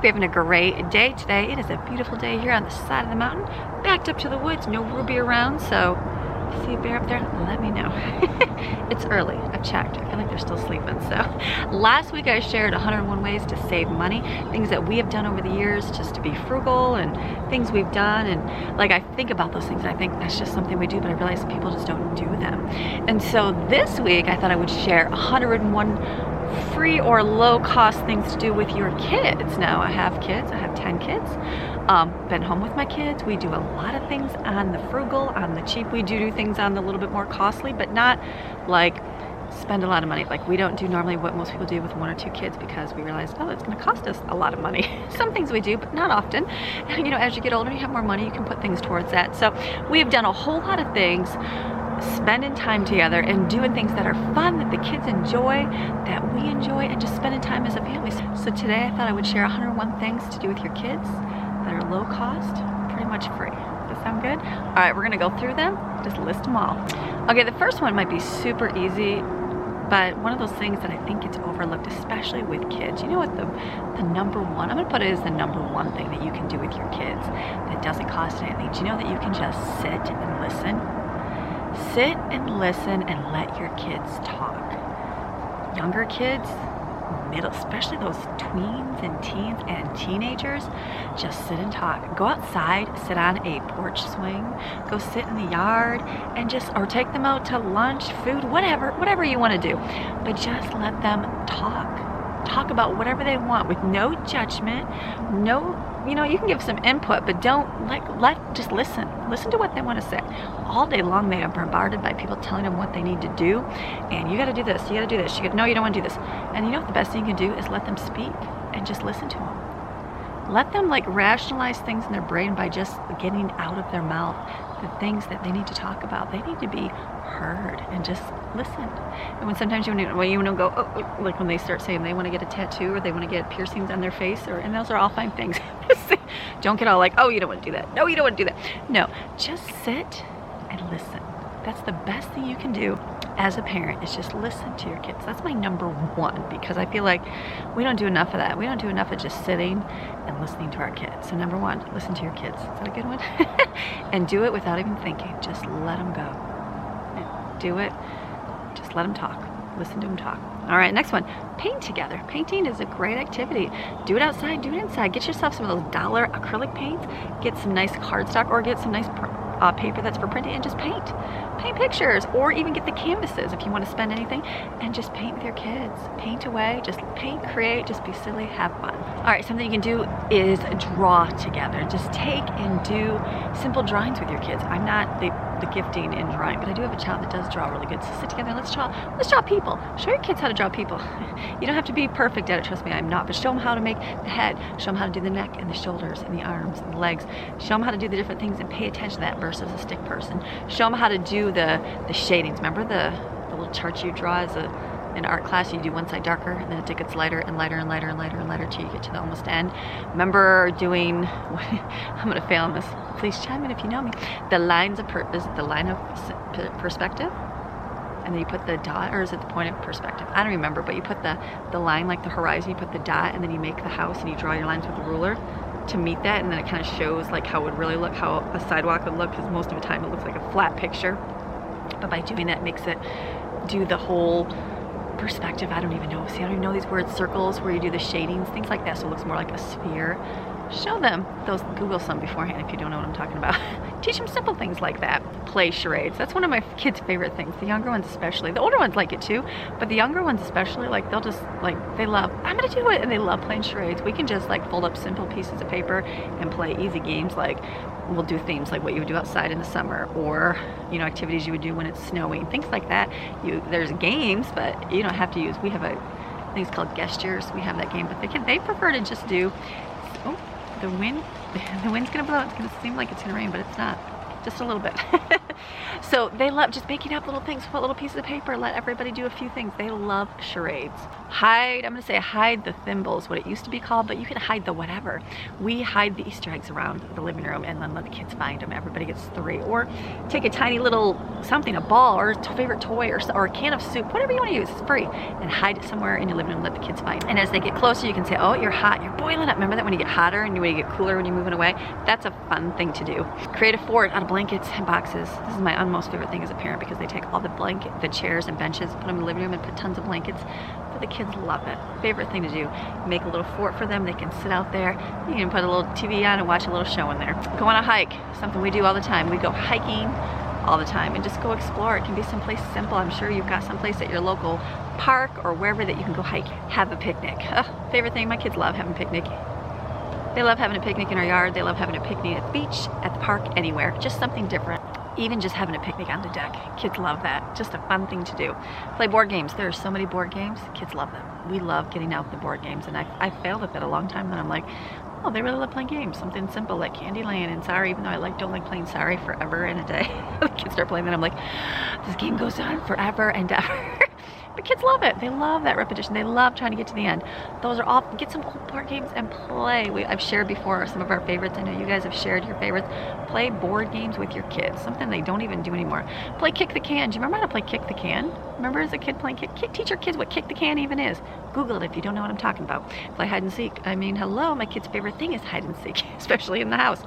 you're having a great day today. It is a beautiful day here on the side of the mountain, backed up to the woods, no Ruby around, so if you see a bear up there, let me know. It's early, I've checked. I feel like they're still sleeping. So last week I shared 101 ways to save money, things that we have done over the years just to be frugal and things we've done. And like I think about those things and I think that's just something we do, but I realize people just don't do them. And so this week I thought I would share 101 free or low cost things to do with your kids. Now I have kids, I have 10 kids. Been home with my kids. We do a lot of things on the frugal, on the cheap. We do things on the little bit more costly, but not like spend a lot of money. Like we don't do normally what most people do with 1 or 2 kids because we realize, oh, it's going to cost us a lot of money. Some things we do, but not often. And, you know, as you get older, you have more money, you can put things towards that. So we have done a whole lot of things, spending time together and doing things that are fun, that the kids enjoy, that we enjoy, and just spending time as a family. So today I thought I would share 101 things to do with your kids that are low cost, pretty much free. Does that sound good? All right, we're gonna go through them, just list them all. Okay, the first one might be super easy, but one of those things that I think gets overlooked, especially with kids. You know what the number one, I'm gonna put it as the number one thing that you can do with your kids that doesn't cost anything. Do you know that you can just sit and listen? Sit and listen and let your kids talk. Younger kids, middle, especially those tweens and teens and teenagers, just sit and talk. Go outside, sit on a porch swing, go sit in the yard and just, or take them out to lunch, food, whatever you want to do. But just let them talk. Talk about whatever they want with no judgment, no, you know, you can give some input, but don't just listen to what they want to say. All day long they are bombarded by people telling them what they need to do, and you got to do this, you got to do this. You go, no, you don't want to do this. And you know what the best thing you can do is let them speak and just listen to them. Let them like rationalize things in their brain by just getting out of their mouth the things that they need to talk about. They need to be heard and just listen. And when sometimes you want to go, oh, like when they start saying they want to get a tattoo or they want to get piercings on their face, and those are all fine things. Don't get all like, oh, you don't want to do that. No, you don't want to do that. No, just sit and listen. That's the best thing you can do as a parent, is just listen to your kids. That's my number one, because I feel like we don't do enough of that. We don't do enough of just sitting and listening to our kids. So number one, listen to your kids. Is that a good one? And do it without even thinking. Just let them go. Do it. Just let them talk. Listen to them talk. All right, next one. Paint together. Painting is a great activity. Do it outside, do it inside. Get yourself some of those dollar acrylic paints. Get some nice cardstock or get some nice paper that's for printing and just paint. Paint pictures, or even get the canvases if you want to spend anything and just paint with your kids. Paint away, just paint, create, just be silly, have fun. All right, something you can do is draw together. Just take and do simple drawings with your kids. I'm not the gifting in drawing, but I do have a child that does draw really good. So sit together and let's draw people. Show your kids how to draw people. You don't have to be perfect at it, trust me, I'm not, but show them how to make the head, show them how to do the neck and the shoulders and the arms and the legs. Show them how to do the different things and pay attention to that versus a stick person. Show them how to do the shadings. Remember the little charts you draw as in art class? You do one side darker and then it gets lighter and lighter and lighter and lighter and lighter till you get to the almost end. Remember doing, I'm gonna fail on this, please chime in if you know me. The lines of is it the line of perspective? And then you put the dot, or is it the point of perspective? I don't remember, but you put the line like the horizon, you put the dot, and then you make the house and you draw your lines with a ruler to meet that, and then it kind of shows like how it would really look, how a sidewalk would look, because most of the time it looks like a flat picture. But by doing that, it makes it do the whole perspective. I don't even know. See, I don't even know these words. Circles, where you do the shadings, things like that, so it looks more like a sphere. Show them those. Google some beforehand if you don't know what I'm talking about. Teach them simple things like that. Play charades. That's one of my kids' favorite things. The younger ones especially. The older ones like it too, but the younger ones especially, like they'll just like, they love, I'm gonna do it, and they love playing charades. We can just like fold up simple pieces of paper and play easy games. Like we'll do themes like what you would do outside in the summer, or you know, activities you would do when it's snowing, things like that. There's games, but you don't have to use. We have I think it's called gestures. We have that game, but they prefer to just do. Oh, the wind's gonna blow. It's gonna seem like it's gonna rain, but it's not. Just a little bit. So they love just making up little things, put little pieces of paper, let everybody do a few things. They love charades. Hide, I'm gonna say hide the thimbles, what it used to be called, but you can hide the whatever. We hide the Easter eggs around the living room and then let the kids find them. Everybody gets 3. Or take a tiny little something, a ball or a favorite toy or a can of soup, whatever you wanna use, it's free. And hide it somewhere in your living room, let the kids find it. And as they get closer, you can say, oh, you're hot, you're boiling up. Remember that when you get hotter and when you get cooler when you're moving away? That's a fun thing to do. Create a fort out of blankets and boxes. This is my most favorite thing as a parent because they take all the chairs and benches, put them in the living room and put tons of blankets. But the kids love it. Favorite thing to do. Make a little fort for them. They can sit out there. You can put a little TV on and watch a little show in there. Go on a hike. Something we do all the time. We go hiking all the time and just go explore. It can be someplace simple. I'm sure you've got someplace at your local park or wherever that you can go hike. Have a picnic. Favorite thing. My kids love having a picnic. They love having a picnic in our yard. They love having a picnic at the beach, at the park, anywhere. Just something different. Even just having a picnic on the deck. Kids love that. Just a fun thing to do. Play board games. There are so many board games. Kids love them. We love getting out the board games. And I failed at that a long time. And I'm like, oh, they really love playing games. Something simple like Candyland and Sorry, even though I don't like playing Sorry forever and a day. The kids start playing that. I'm like, this game goes on forever and ever. But kids love it. They love that repetition. They love trying to get to the end. Those are all, get some old board games and play. I've shared before some of our favorites. I know you guys have shared your favorites. Play board games with your kids. Something they don't even do anymore. Play kick the can. Do you remember how to play kick the can? Remember as a kid playing kick? Teach your kids what kick the can even is. Google it if you don't know what I'm talking about. Play hide and seek. I mean, hello, my kid's favorite thing is hide and seek, especially in the house.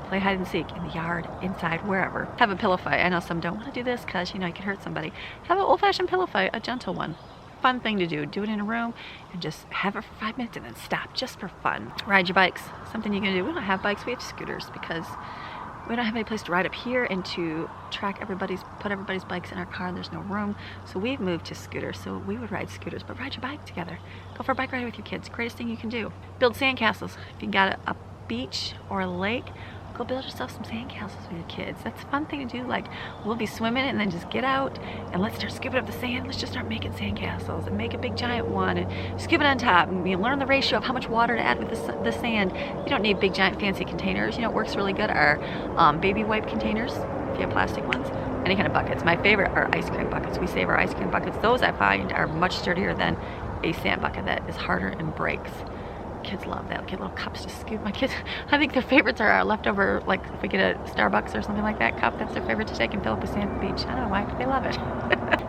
Play hide and seek in the yard, inside, wherever. Have a pillow fight. I know some don't want to do this because, you know, you can hurt somebody. Have an old-fashioned pillow fight, a gentle one. Fun thing to do. Do it in a room and just have it for 5 minutes and then stop just for fun. Ride your bikes. Something you can do. We don't have bikes, we have scooters because we don't have any place to ride up here and to put everybody's bikes in our car. There's no room. So we've moved to scooters. So we would ride scooters, but ride your bike together. Go for a bike ride with your kids. Greatest thing you can do. Build sandcastles. If you got a beach or a lake, go build yourself some sandcastles with your kids. That's a fun thing to do. Like, we'll be swimming and then just get out and let's start scooping up the sand. Let's just start making sandcastles and make a big giant one and scoop it on top. And you learn the ratio of how much water to add with the sand. You don't need big giant fancy containers. You know, it works really good. Our baby wipe containers, if you have plastic ones. Any kind of buckets. My favorite are ice cream buckets. We save our ice cream buckets. Those I find are much sturdier than a sand bucket that is harder and breaks. Kids love that. Get little cups to scoop. My kids, I think their favorites are our leftover, like if we get a Starbucks or something like that cup, that's their favorite to take and fill up with sand at the beach. I don't know why, but they love it.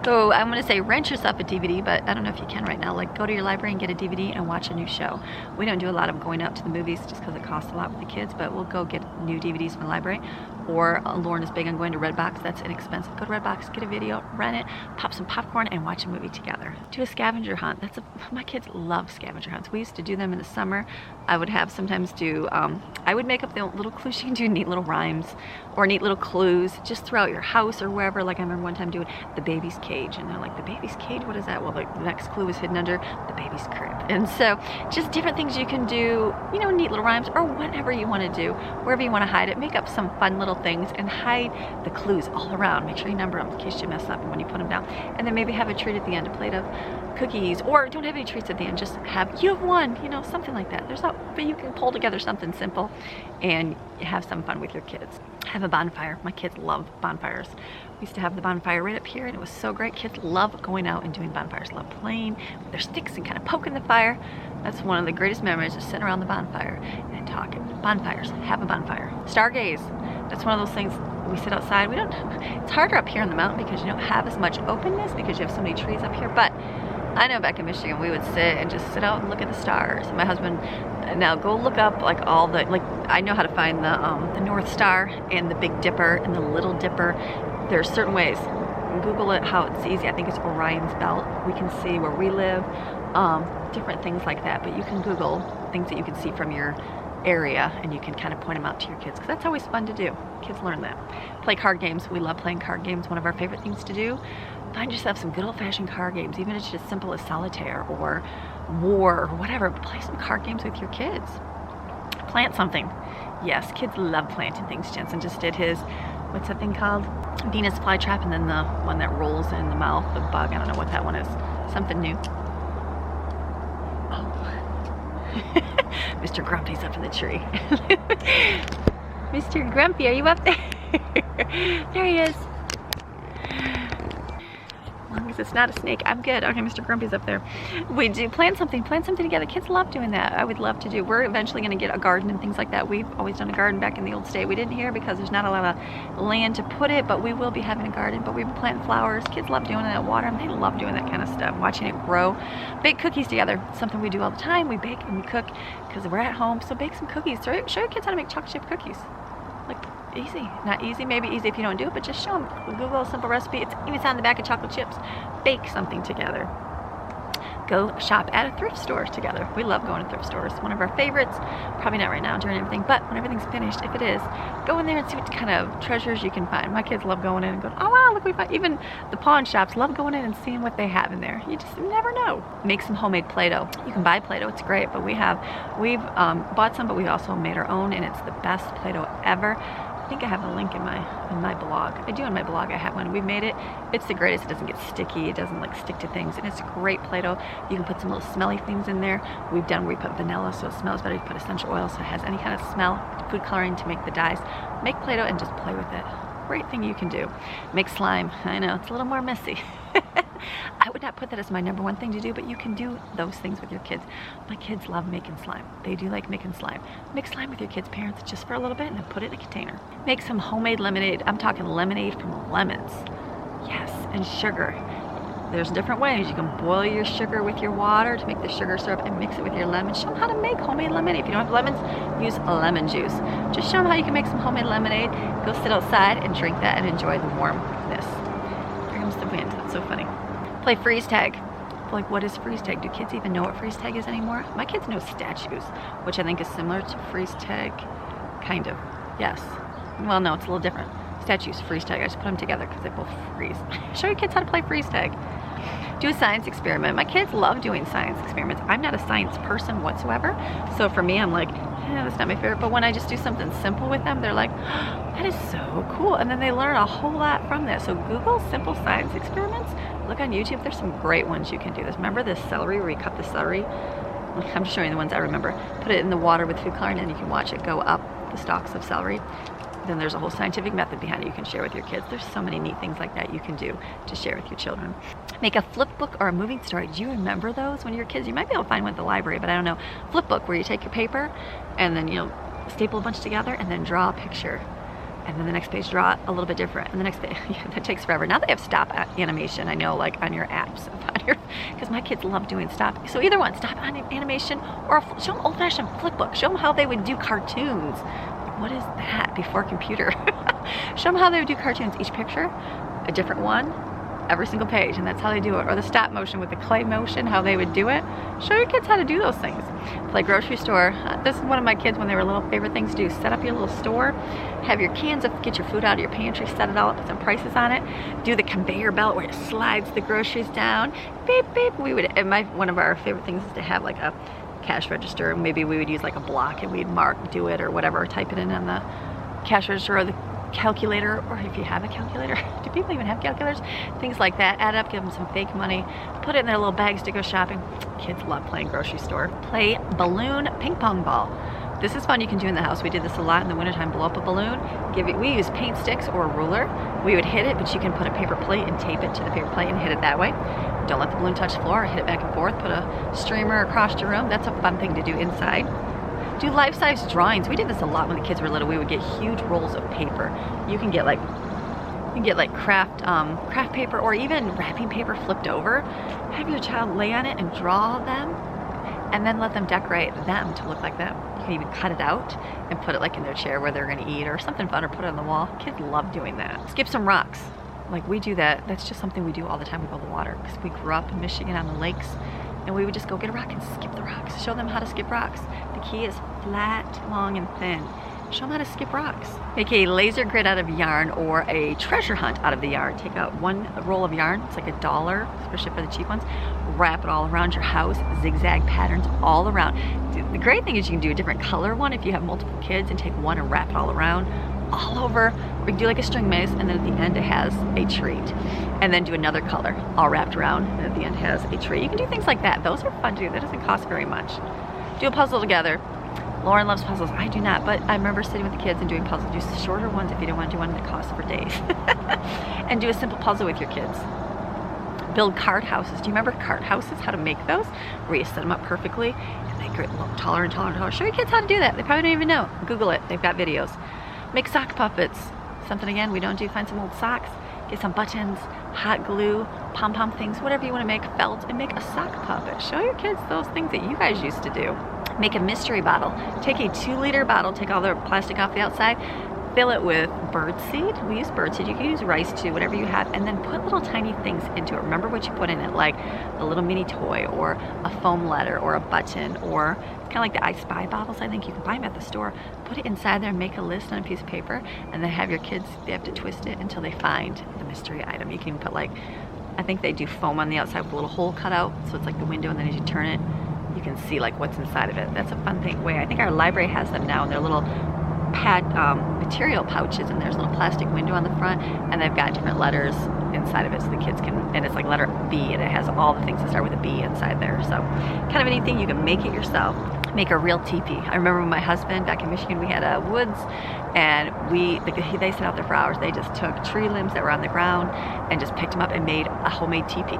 So I'm going to say rent yourself a DVD, but I don't know if you can right now. Like, go to your library and get a DVD and watch a new show. We don't do a lot of going out to the movies just because it costs a lot with the kids, but we'll go get new DVDs from the library. Or Lauren is big on going to Redbox. That's inexpensive. Go to Redbox, get a video, rent it, pop some popcorn, and watch a movie together. Do a scavenger hunt. My kids love scavenger hunts. We used to do them in the summer. I would sometimes do, I would make up the little clues. You can do neat little rhymes or neat little clues just throughout your house or wherever. Like I remember one time doing the baby's cage, and they're like, the baby's cage? What is that? Well, the next clue was hidden under the baby's crib. And so just different things you can do, you know, neat little rhymes or whatever you want to do, wherever you want to hide it. Make up some fun little things and hide the clues all around. Make sure you number them in case you mess up when you put them down. And then maybe have a treat at the end, a plate of cookies, or don't have any treats at the end. Just you have one, you know, something like that. But you can pull together something simple and have some fun with your kids. Have a bonfire. My kids love bonfires. We used to have the bonfire right up here, and it was so great. Kids love going out and doing bonfires. Love playing with their sticks and kind of poking the fire. That's one of the greatest memories, is sitting around the bonfire and talking. Bonfires. Have a bonfire. Stargaze. That's one of those things. We sit outside. It's harder up here on the mountain because you don't have as much openness because you have so many trees up here. But I know back in Michigan we would sit and just sit out and look at the stars. My husband, now go look up like all the, like I know how to find the North Star and the Big Dipper and the Little Dipper. There's certain ways. Google it, how it's easy. I think it's Orion's Belt. We can see where we live, different things like that. But you can Google things that you can see from your area and you can kind of point them out to your kids because that's always fun to do. Kids learn that. Play card games. We love playing card games. One of our favorite things to do. Find yourself some good old-fashioned card games, even if it's just simple as solitaire or war or whatever. Play some card games with your kids. Plant something. Yes, kids love planting things. Jensen just did his, what's that thing called? Venus flytrap, and then the one that rolls in the mouth, the bug. I don't know what that one is. Something new. Oh. Mr. Grumpy's up in the tree. Mr. Grumpy, are you up there? There he is. It's not a snake. I'm good. Okay, Mr. Grumpy's up there. We do plan something together. Kids love doing that. I would love to do. We're eventually going to get a garden and things like that. We've always done a garden back in the old state. We didn't here because there's not a lot of land to put it, but we will be having a garden. But we've been planting flowers. Kids love doing that. Water them. They love doing that kind of stuff. Watching it grow. Bake cookies together. Something we do all the time. We bake and we cook because we're at home. So bake some cookies. Show your kids how to make chocolate chip cookies. Like, easy. Not easy, maybe easy if you don't do it, but just show them. Google a simple recipe. It's even on the back of chocolate chips. Bake something together. Go shop at a thrift store together. We love going to thrift stores. One of our favorites. Probably not right now during everything, but when everything's finished, if it is, go in there and see what kind of treasures you can find. My kids love going in and going, oh wow, look, we find. Even the pawn shops love going in and seeing what they have in there. You just never know. Make some homemade Play-Doh. You can buy Play-Doh, it's great, but we've bought some, but we've also made our own, and it's the best Play-Doh ever. I think I have a link in my blog. I do on my blog. I have one. We made it. It's the greatest. It doesn't get sticky. It doesn't like stick to things, and it's great Play-Doh. You can put some little smelly things in there. We put vanilla so it smells better. You put essential oil so it has any kind of smell. Food coloring to make the dyes. Make Play-Doh and just play with it. Great thing you can do. Make slime. I know it's a little more messy. I would not put that as my #1 thing to do, but you can do those things with your kids. My kids love making slime. They do like making slime. Make slime with your kids' parents just for a little bit and then put it in a container. Make some homemade lemonade. I'm talking lemonade from lemons. Yes, and sugar. There's different ways. You can boil your sugar with your water to make the sugar syrup and mix it with your lemon. Show them how to make homemade lemonade. If you don't have lemons, use lemon juice. Just show them how you can make some homemade lemonade. Go sit outside and drink that and enjoy the warmness. Here comes the wind. That's so funny. Play freeze tag. Like, what is freeze tag? Do kids even know what freeze tag is anymore? My kids know statues, which I think is similar to freeze tag. Kind of. Yes. Well, no, it's a little different. Statues, freeze tag. I just put them together because they both freeze. Show your kids how to play freeze tag. Do a science experiment. My kids love doing science experiments. I'm not a science person whatsoever. So for me, I'm like, that's not my favorite. But when I just do something simple with them, they're like, oh, that is so cool. And then they learn a whole lot from that. So Google simple science experiments. Look on YouTube. There's some great ones you can do. Remember this celery where you cut the celery? I'm just showing you the ones I remember. Put it in the water with food coloring and you can watch it go up the stalks of celery. Then there's a whole scientific method behind it you can share with your kids. There's so many neat things like that you can do to share with your children. Make a flip book or a moving story. Do you remember those when you were kids? You might be able to find one at the library, but I don't know. Flip book where you take your paper and then, staple a bunch together and then draw a picture. And then the next page draw a little bit different. And the next page, that takes forever. Now they have stop animation, I know, like on your apps. Because my kids love doing stop. So either one, stop animation or show them old-fashioned flip book. Show them how they would do cartoons. What is that before computer? Show them how they would do cartoons. Each picture, a different one, every single page, and that's how they do it. Or the stop motion with the clay motion, how they would do it. Show your kids how to do those things. Play grocery store. This is one of my kids when they were little favorite things to do. Set up your little store, have your cans of, get your food out of your pantry, set it all up, put some prices on it. Do the conveyor belt where it slides the groceries down. Beep, beep. One of our favorite things is to have like a cash register. Maybe we would use like a block and we'd do it or whatever, type it in on the cash register or the calculator, or if you have a calculator. Do people even have calculators? Things like that. Add up, give them some fake money, put it in their little bags to go shopping. Kids love playing grocery store. Play balloon ping pong ball. This is fun you can do in the house. We did this a lot in the wintertime. Blow up a balloon. We use paint sticks or a ruler. We would hit it, but you can put a paper plate and tape it to the paper plate and hit it that way. Don't let the balloon touch the floor. Hit it back and forth. Put a streamer across your room. That's a fun thing to do inside. Do life-size drawings. We did this a lot when the kids were little. We would get huge rolls of paper. You can get like craft paper or even wrapping paper flipped over. Have your child lay on it and draw them, and then let them decorate them to look like them. You can even cut it out and put it like in their chair where they're going to eat or something fun, or put it on the wall. Kids love doing that. Skip some rocks. Like we do that. That's just something we do all the time with all the water, because we grew up in Michigan on the lakes, and we would just go get a rock and skip the rocks. Show them how to skip rocks. The key is flat, long, and thin. Show them how to skip rocks. Make a laser grid out of yarn or a treasure hunt out of the yarn. Take out one roll of yarn, it's like $1, especially for the cheap ones. Wrap it all around your house, zigzag patterns all around. The great thing is you can do a different color one if you have multiple kids, and take one and wrap it all around, all over. We can do like a string maze, and then at the end it has a treat. And then do another color, all wrapped around, and at the end has a treat. You can do things like that. Those are fun to do. That doesn't cost very much. Do a puzzle together. Lauren loves puzzles. I do not, but I remember sitting with the kids and doing puzzles. Do shorter ones if you don't want to do one that costs for days. And do a simple puzzle with your kids. build card houses. Do you remember card houses, how to make those? Where you set them up perfectly and they get taller and taller and taller. Show your kids how to do that. They probably don't even know. Google it, they've got videos. Make sock puppets. Something again we don't do, find some old socks, get some buttons, hot glue, pom-pom things, whatever you want to make, felt, and make a sock puppet. Show your kids those things that you guys used to do. Make a mystery bottle. Take a 2-liter bottle, take all the plastic off the outside, fill it with birdseed. We use birdseed, you can use rice too, whatever you have, and then put little tiny things into it. Remember what you put in it, like a little mini toy or a foam letter or a button, or it's kind of like the I Spy bottles. I think you can buy them at the store. Put it inside there and make a list on a piece of paper, and then have your kids, they have to twist it until they find the mystery item. You can put like, I think they do foam on the outside with a little hole cut out, so it's like the window, and then as you turn it, you can see like what's inside of it. That's a fun thing. I think our library has them now, and they're little pad material pouches, and there's a little plastic window on the front, and they've got different letters inside of it, so the kids can, and it's like letter B, and it has all the things that start with a B inside there. So kind of anything, you can make it yourself. Make a real teepee. I remember when my husband back in Michigan, we had a woods, and they sat out there for hours. They just took tree limbs that were on the ground and just picked them up and made a homemade teepee.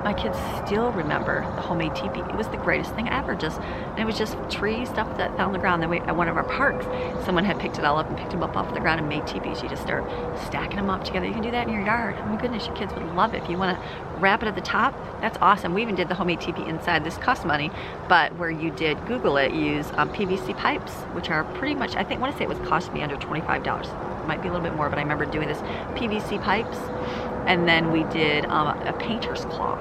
My kids still remember the homemade teepee. It was the greatest thing ever. And it was just tree stuff that fell on the ground. Then at one of our parks, someone had picked it all up and picked them up off the ground and made teepees. You just start stacking them up together. You can do that in your yard. Oh my goodness, your kids would love it. If you want to wrap it at the top, that's awesome. We even did the homemade teepee inside. This cost money, but where you did Google it, use PVC pipes, which are pretty much, I want to say it was cost me under $25. It might be a little bit more, but I remember doing this PVC pipes. And then we did a painter's cloth.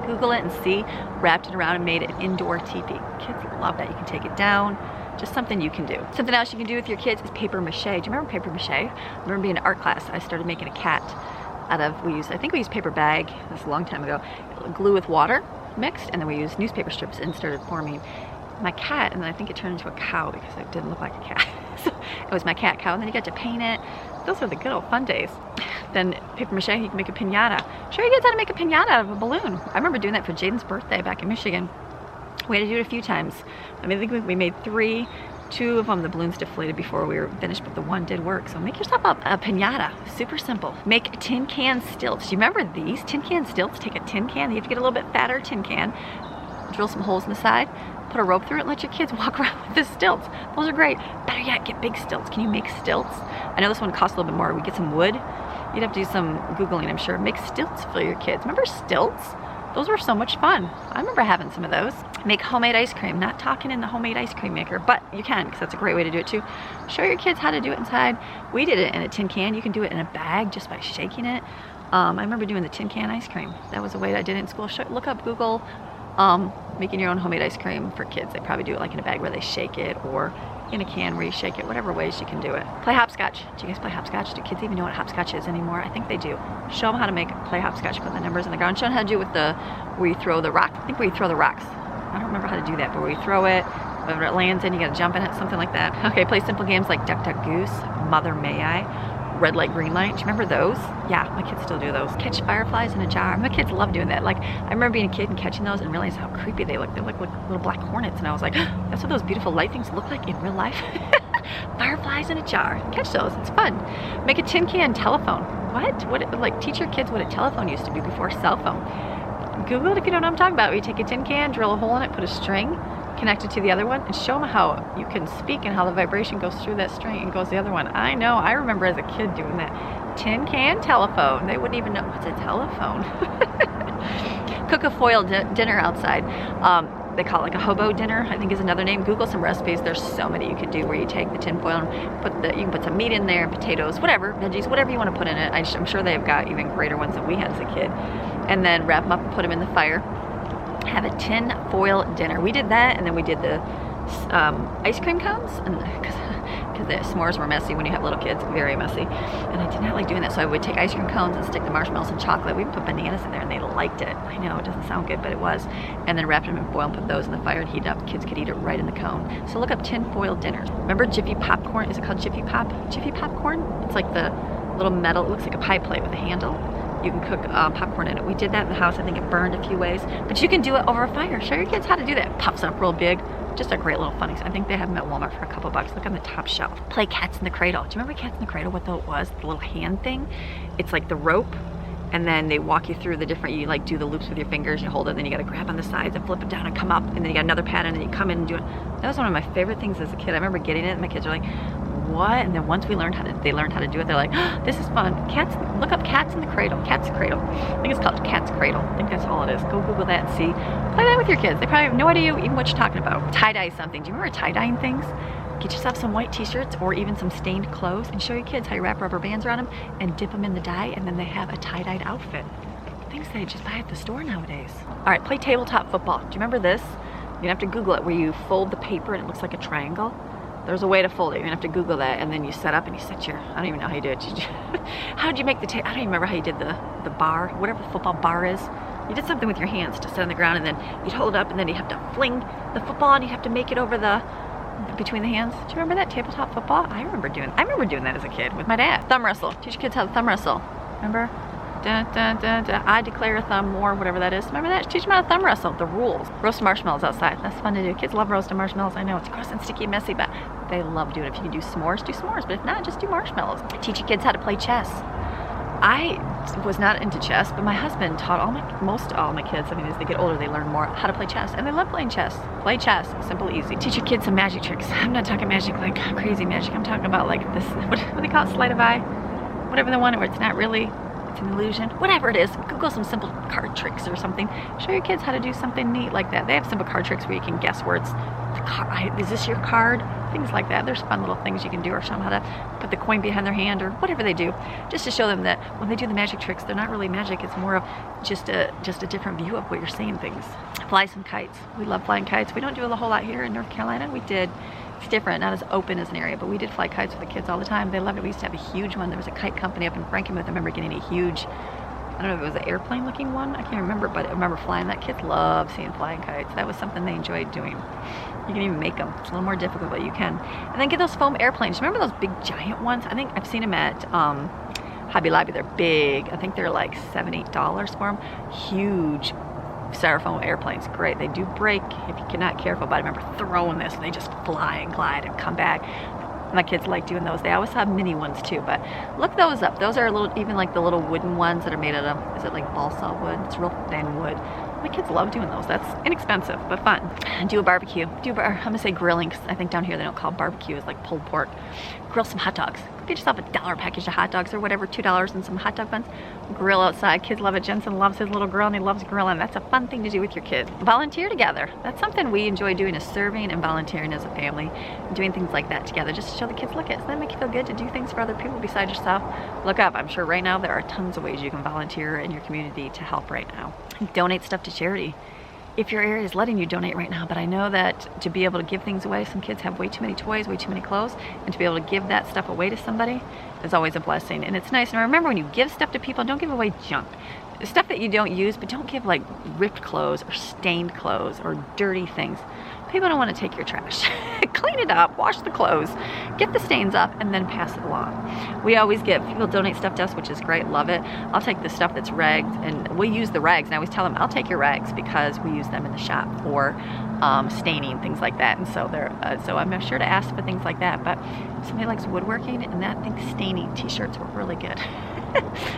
Google it and see, wrapped it around and made an indoor teepee. Kids love that. You can take it down, just something you can do. Something else you can do with your kids is paper mache. Do you remember paper mache? I remember being in art class, I started making a cat out of, I think we used paper bag, this was a long time ago, glue with water mixed, and then we used newspaper strips and started forming my cat, and then I think it turned into a cow because it didn't look like a cat. So it was my cat cow, and then you got to paint it. Those were the good old fun days. Then paper mache, you can make a piñata. Show your kids how to make a piñata out of a balloon. I remember doing that for Jaden's birthday back in Michigan. We had to do it a few times. I mean, I think we made 3. 2 of them, the balloons deflated before we were finished, but the one did work. So make yourself a piñata, super simple. Make tin can stilts. Do you remember these tin can stilts? Take a tin can, you have to get a little bit fatter tin can, drill some holes in the side, put a rope through it, and let your kids walk around with the stilts. Those are great. Better yet, get big stilts. Can you make stilts? I know this one costs a little bit more. We get some wood. You'd have to do some Googling, I'm sure. Make stilts for your kids. Remember stilts? Those were so much fun. I remember having some of those. Make homemade ice cream. Not talking in the homemade ice cream maker, but you can, because that's a great way to do it too. Show your kids how to do it inside. We did it in a tin can. You can do it in a bag just by shaking it. I remember doing the tin can ice cream. That was the way that I did it in school. Look up Google making your own homemade ice cream for kids. They probably do it like in a bag where they shake it, or in a can where you shake it, whatever ways you can do it. Play hopscotch. Do you guys play hopscotch? Do kids even know what hopscotch is anymore? I think they do. Show them how to play hopscotch, put the numbers in the ground. Show them how to do it with where you throw the rock. I think where you throw the rocks. I don't remember how to do that, but where you throw it, whenever it lands in, you gotta jump in it, something like that. Okay, play simple games like Duck, Duck, Goose, Mother May I, Red Light, Green Light. Do you remember those? Yeah, my kids still do those. Catch fireflies in a jar. My kids love doing that. Like, I remember being a kid and catching those and realizing how creepy they look. They look like little black hornets, and I was like, that's what those beautiful light things look like in real life. Fireflies in a jar. Catch those. It's fun. Make a tin can telephone. What? Teach your kids what a telephone used to be before cell phone. Google it if you don't know what I'm talking about. You take a tin can, drill a hole in it, put a string, connect it to the other one, and show them how you can speak and how the vibration goes through that string and goes to the other one. I know. I remember as a kid doing that. Tin can telephone. They wouldn't even know what's a telephone. Cook a foil dinner outside. They call it like a hobo dinner, I think is another name. Google some recipes. There's so many you can do where you take the tin foil and you can put some meat in there, potatoes, whatever, veggies, whatever you want to put in it. I'm sure they've got even greater ones than we had as a kid. And then wrap them up and put them in the fire. Have a tin foil dinner. We did that, and then we did the ice cream cones, and because the s'mores were messy when you have little kids, very messy, and I did not like doing that. So I would take ice cream cones and stick the marshmallows and chocolate. We put bananas in there, and they liked it. I know it doesn't sound good, but it was. And then wrap them in foil and put those in the fire and heat up. Kids could eat it right in the cone. So look up tin foil dinners. Remember Jiffy popcorn? Is it called Jiffy Pop? Jiffy popcorn? It's like the little metal. It looks like a pie plate with a handle. You can cook popcorn in it. We did that in the house. I think it burned a few ways, but you can do it over a fire. Show your kids how to do that. Puffs up real big. Just a great little funny. I think they have them at Walmart for a couple bucks. Look on the top shelf. Play cats in the cradle. Do you remember cats in the cradle? What it was? The little hand thing. It's like the rope, and then they walk you through the different, you like do the loops with your fingers, you hold it, then you gotta grab on the sides and flip it down and come up, and then you got another pattern and you come in and do it. That was one of my favorite things as a kid. I remember getting it and my kids are like, what? And then once they learned how to do it, they're like, oh, this is fun. Cats, look up Cats in the Cradle, Cat's Cradle. I think it's called Cat's Cradle. I think that's all it is. Go Google that and see. Play that with your kids. They probably have no idea even what you're talking about. Tie-dye something. Do you remember tie-dyeing things? Get yourself some white t-shirts or even some stained clothes and show your kids how you wrap rubber bands around them and dip them in the dye, and then they have a tie-dyed outfit. Things they just buy at the store nowadays. All right, play tabletop football. Do you remember this? You have to Google it, where you fold the paper and it looks like a triangle. There's a way to fold it. You're gonna have to Google that, and then you set up and you set your, I don't even know how you do it. How did you make the I don't even remember how you did the bar, whatever the football bar is. You did something with your hands to set on the ground, and then you'd hold it up, and then you have to fling the football, and you have to make it over between the hands. Do you remember that tabletop football? I remember doing that as a kid with my dad. Thumb wrestle. Teach your kids how to thumb wrestle. Remember? Dun, dun, dun, dun. I declare a thumb war, whatever that is. Remember that? Teach them how to thumb wrestle. The rules. Roast marshmallows outside. That's fun to do. Kids love roasting marshmallows. I know it's gross and sticky and messy, but they love doing it. If you can do s'mores, do s'mores. But if not, just do marshmallows. Teach your kids how to play chess. I was not into chess, but my husband taught most all my kids. I mean, as they get older, they learn more how to play chess, and they love playing chess. Play chess, simple, easy. Teach your kids some magic tricks. I'm not talking magic like crazy magic. I'm talking about like this, what do they call it, sleight of eye? Whatever the one where it's not really, it's an illusion. Whatever it is, Google some simple card tricks or something. Show your kids how to do something neat like that. They have simple card tricks where you can guess words. Is this your card? Things like that. There's fun little things you can do, or show them how to put the coin behind their hand, or whatever they do, just to show them that when they do the magic tricks, they're not really magic. It's more of just a different view of what you're seeing things. Fly some kites. We love flying kites. We don't do a whole lot here in North Carolina. We did. It's different, not as open as an area, but we did fly kites with the kids all the time. They loved it. We used to have a huge one. There was a kite company up in Frankenmuth. I remember getting a huge, I don't know if it was an airplane looking one. I can't remember, but I remember flying that. Kids love seeing flying kites. That was something they enjoyed doing. You can even make them. It's a little more difficult, but you can. And then get those foam airplanes. Remember those big giant ones? I think I've seen them at Hobby Lobby. They're big. I think they're like $7, $8 for them. Huge styrofoam airplanes. Great. They do break if you're not careful, but I remember throwing this and they just fly and glide and come back. My kids like doing those. They always have mini ones too, but look those up. Those are a little, even like the little wooden ones that are made out of, is it like balsa wood? It's real thin wood. My kids love doing those. That's inexpensive, but fun. Do a barbecue. I'm gonna say grilling, because I think down here they don't call barbecue, it's like pulled pork. Grill some hot dogs. Get yourself a $1 package of hot dogs or whatever, $2 and some hot dog buns. Grill outside. Kids love it. Jensen loves his little grill and he loves grilling. That's a fun thing to do with your kids. Volunteer together. That's something we enjoy doing, is serving and volunteering as a family. Doing things like that together just to show the kids, look, doesn't that make you feel good to do things for other people besides yourself? Look up. I'm sure right now there are tons of ways you can volunteer in your community to help right now. Donate stuff to charity. If your area is letting you donate right now, but I know that to be able to give things away, some kids have way too many toys, way too many clothes, and to be able to give that stuff away to somebody is always a blessing. And it's nice. And remember, when you give stuff to people, don't give away junk. Stuff that you don't use, but don't give like ripped clothes or stained clothes or dirty things. People don't want to take your trash. Clean it up, wash the clothes, get the stains up, and then pass it along. We always get, people donate stuff to us, which is great, love it. I'll take the stuff that's ragged, and we use the rags, and I always tell them, I'll take your rags, because we use them in the shop for staining, things like that. And so so I'm sure to ask for things like that. But if somebody likes woodworking, and that thing, staining t-shirts were really good.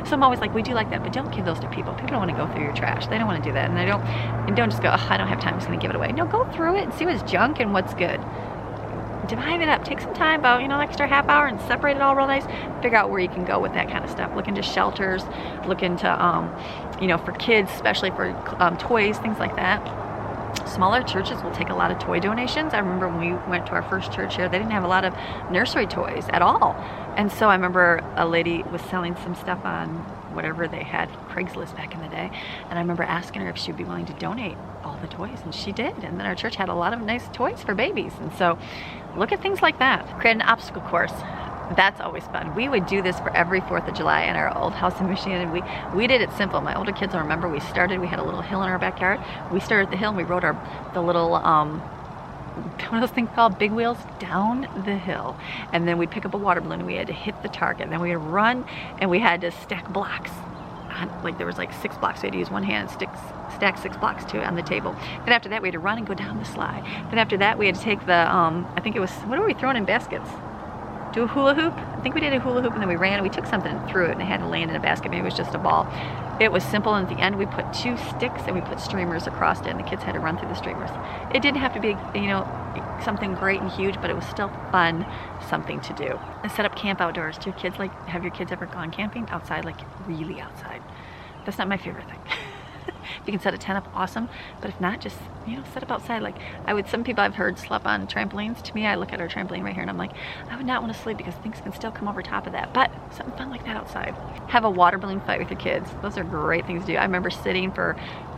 So I'm always like, we do like that, but don't give those to people. People don't want to go through your trash. They don't want to do that, and don't just go, oh, I don't have time, I'm just going to give it away. No, go through it and see what's junk and what's good. Divide it up. Take some time, about an extra half hour, and separate it all real nice. Figure out where you can go with that kind of stuff. Look into shelters. Look into, for kids, especially for toys, things like that. Smaller churches will take a lot of toy donations. I remember when we went to our first church here, they didn't have a lot of nursery toys at all. And so I remember a lady was selling some stuff on whatever they had, Craigslist back in the day. And I remember asking her if she'd be willing to donate all the toys, and she did. And then our church had a lot of nice toys for babies. And so look at things like that. Create an obstacle course. That's always fun. We would do this for every 4th of July in our old house in Michigan, and we did it simple. My older kids will remember we had a little hill in our backyard. We started at the hill and we rode the little one of those things called big wheels down the hill, and then we'd pick up a water balloon and we had to hit the target. Then we would run and we had to stack blocks. Like there was like 6 blocks. We had to use one hand and stack 6 blocks on the table. Then after that we had to run and go down the slide. Then after that we had to take the I think it was, what were we throwing in baskets? do a hula hoop. I think we did a hula hoop, and then we ran and we took something and threw it, and it had to land in a basket. Maybe it was just a ball. It was simple, and at the end we put 2 sticks and we put streamers across it, and the kids had to run through the streamers. It didn't have to be, you know, something great and huge, but it was still fun, something to do. And set up camp outdoors. Do your kids have your kids ever gone camping outside, like really outside? That's not my favorite thing. If you can set a tent up, awesome. But if not, just, you know, set up outside. Like some people I've heard slept on trampolines. To me, I look at our trampoline right here and I'm like, I would not want to sleep because things can still come over top of that. But something fun like that outside. Have a water balloon fight with your kids. Those are great things to do. I remember sitting for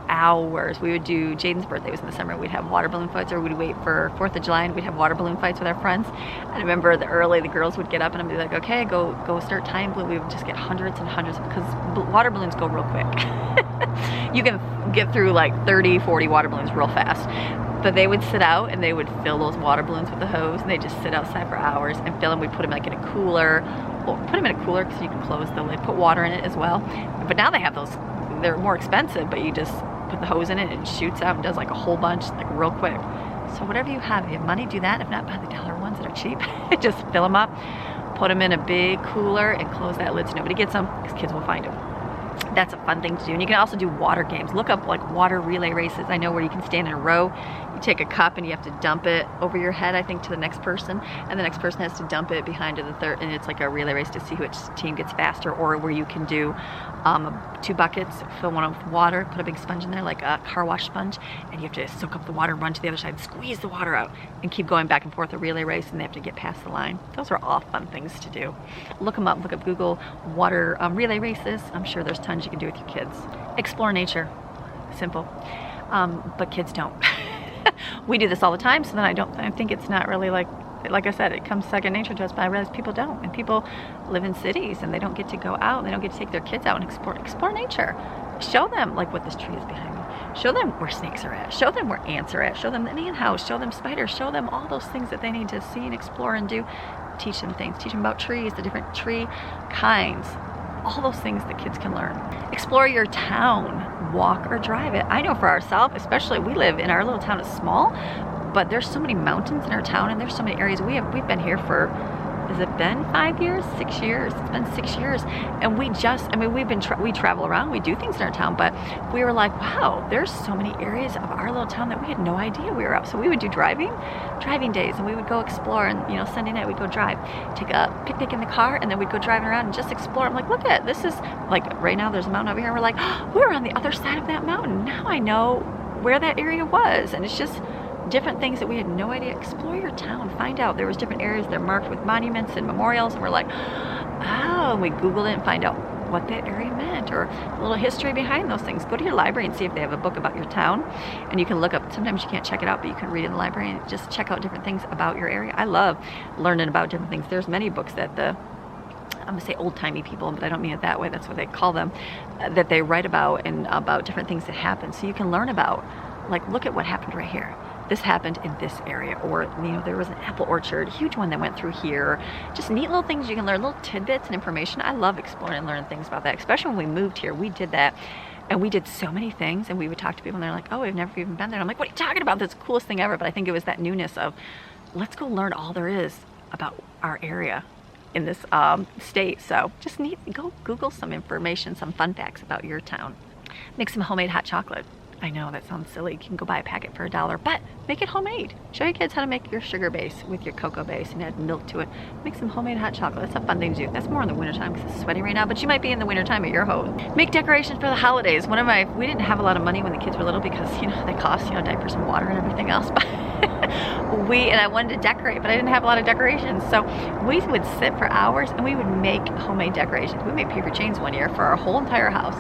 hours. We would do, Jaden's birthday was in the summer, we'd have water balloon fights, or we'd wait for 4th of July and we'd have water balloon fights with our friends. I remember the girls would get up and I'd be like, okay, go start tying balloon. We would just get hundreds and hundreds, because water balloons go real quick. You can get through like 30, 40 water balloons real fast. But they would sit out and they would fill those water balloons with the hose, and they just sit outside for hours and fill them. We'd put them like in a cooler, well, put them in a cooler because you can close the lid, put water in it as well. But now they have those, they're more expensive, but you just put the hose in it and it shoots out and does like a whole bunch, like real quick. So whatever you have, if you have money, do that. If not, buy the dollar ones that are cheap. Just fill them up, put them in a big cooler and close that lid so nobody gets them, because kids will find them. That's a fun thing to do. And you can also do water games. Look up like water relay races. I know where you can stand in a row. You take a cup and you have to dump it over your head, I think, to the next person, and the next person has to dump it behind to the third, and it's like a relay race to see which team gets faster. Or where you can do 2 buckets, fill one up with water, put a big sponge in there, like a car wash sponge, and you have to soak up the water, run to the other side, squeeze the water out, and keep going back and forth, a relay race, and they have to get past the line. Those are all fun things to do. Look them up. Look up Google water relay races. I'm sure there's tons you can do with your kids. Explore nature. Simple. But kids don't. We do this all the time, so then I think it's not really like I said, it comes second nature to us, but I realize people don't. And people live in cities and they don't get to go out, and they don't get to take their kids out and explore nature. Show them like what this tree is behind me. Show them where snakes are at. Show them where ants are at. Show them the ant house. Show them spiders. Show them all those things that they need to see and explore and do. Teach them things. Teach them about trees, the different tree kinds. All those things that kids can learn. Explore your town. Walk or drive it. I know for ourselves, especially, we live in our little town. It's small, but there's so many mountains in our town, and there's so many areas. We've been here for, has it been 5 years? 6 years? It's been 6 years. And we travel around, we do things in our town, but we were like, wow, there's so many areas of our little town that we had no idea we were out. So we would do driving days, and we would go explore, and you know, Sunday night we'd go drive, take a picnic in the car, and then we'd go driving around and just explore. I'm like, look at this, is like right now there's a mountain over here, and we're like, oh, we're on the other side of that mountain. Now I know where that area was. And it's just different things that we had no idea. Explore your town, find out. There was different areas that are marked with monuments and memorials, and we're like, oh, and we Googled it and find out what that area meant, or a little history behind those things. Go to your library and see if they have a book about your town, and you can look up, sometimes you can't check it out, but you can read it in the library and just check out different things about your area. I love learning about different things. There's many books that I'm gonna say old-timey people, but I don't mean it that way, that's what they call them, that they write about, and about different things that happen. So you can learn about, like, look at what happened right here. This happened in this area, or you know, there was an apple orchard, huge one that went through here. Just neat little things you can learn, little tidbits and information. I love exploring and learning things about that, especially when we moved here. We did that, and we did so many things, and we would talk to people and they're like, oh, we've never even been there. And I'm like, what are you talking about? That's the coolest thing ever. But I think it was that newness of, let's go learn all there is about our area in this state. So just go Google some information, some fun facts about your town. Make some homemade hot chocolate. I know that sounds silly. You can go buy a packet for $1, but make it homemade. Show your kids how to make your sugar base with your cocoa base and add milk to it. Make some homemade hot chocolate. That's a fun thing to do. That's more in the wintertime because it's sweaty right now, but you might be in the wintertime at your home. Make decorations for the holidays. We didn't have a lot of money when the kids were little because, you know, they cost, you know, diapers and water and everything else, but and I wanted to decorate, but I didn't have a lot of decorations. So we would sit for hours and we would make homemade decorations. We made paper chains one year for our whole entire house,